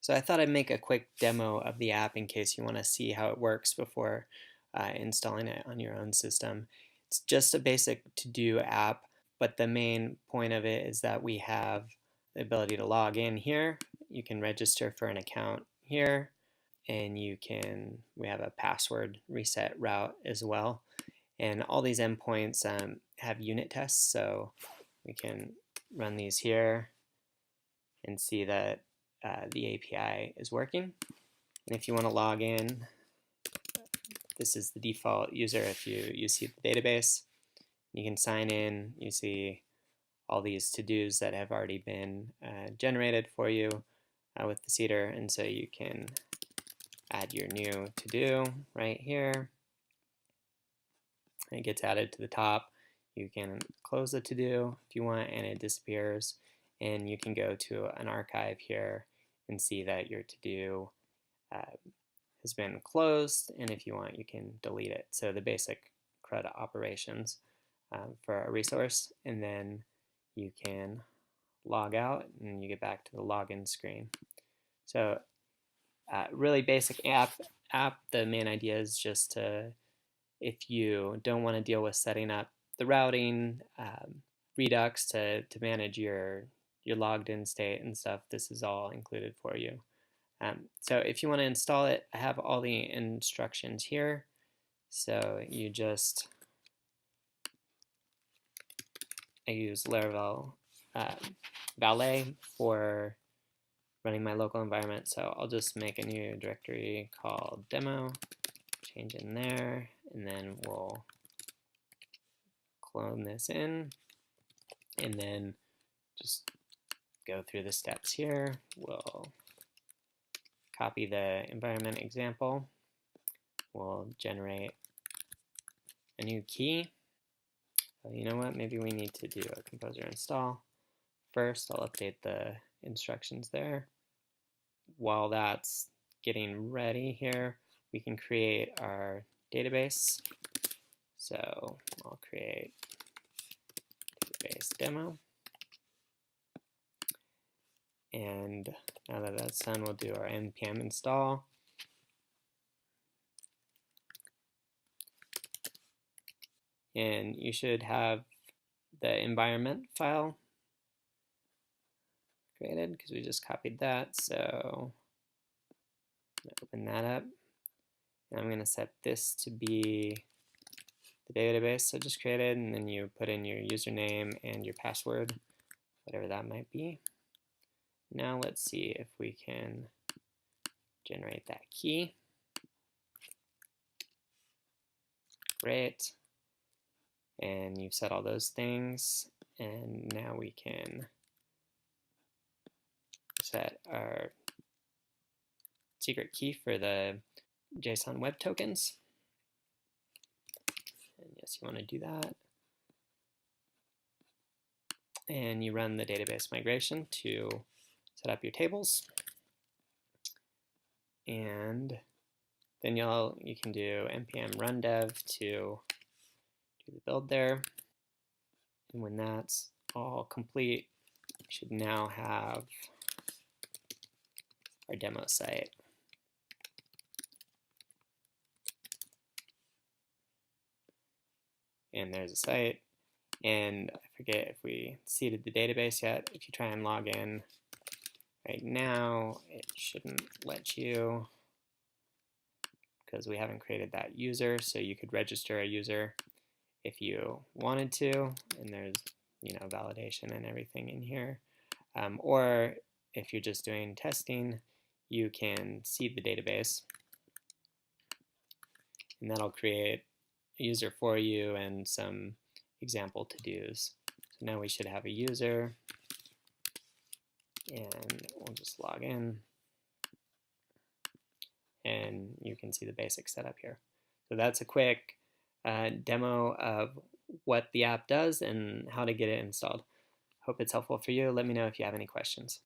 So I thought I'd make a quick demo of the app in case you want to see how it works before installing it on your own system. It's just a basic to-do app, but the main point of it is that we have the ability to log in here. You can register for an account here, and we have a password reset route as well. And all these endpoints have unit tests, so we can run these here and see that the API is working. And if you want to log in, this is the default user if you see the database. You can sign in. You see all these to-dos that have already been generated for you with the seeder, and so you can add your new to-do right here. It gets added to the top. You can close the to-do if you want, and it disappears. And you can go to an archive here and see that your to-do has been closed, and if you want, you can delete it. So the basic CRUD operations for a resource, and then you can log out and you get back to the login screen. So really basic app. The main idea is just to, if you don't want to deal with setting up the routing, Redux to manage your logged in state and stuff, this is all included for you. So if you want to install it, I have all the instructions here. So I use Laravel Valet for running my local environment. So I'll just make a new directory called demo, change in there, and then we'll clone this in, and then just go through the steps here. We'll copy the environment example. We'll generate a new key. You know what? Maybe we need to do a composer install. First, I'll update the instructions there. While that's getting ready here, we can create our database. So I'll create database demo. And now that that's done, we'll do our npm install. And you should have the environment file created because we just copied that. So open that up. And I'm going to set this to be the database I just created, and then you put in your username and your password, whatever that might be. Now let's see if we can generate that key. Great. And you've set all those things, and now we can set our secret key for the JSON web tokens. And yes, you want to do that. And you run the database migration to set up your tables. And then you can do npm run dev to do the build there. And when that's all complete, we should now have our demo site. And there's a site. And I forget if we seeded the database yet. If you try and log in right now, it shouldn't let you because we haven't created that user. So you could register a user if you wanted to, and there's validation and everything in here. Or if you're just doing testing, you can seed the database, and that'll create a user for you and some example to-dos. So now we should have a user, and we'll just log in, and you can see the basic setup here. So that's a quick demo of what the app does and how to get it installed. Hope it's helpful for you. Let me know if you have any questions.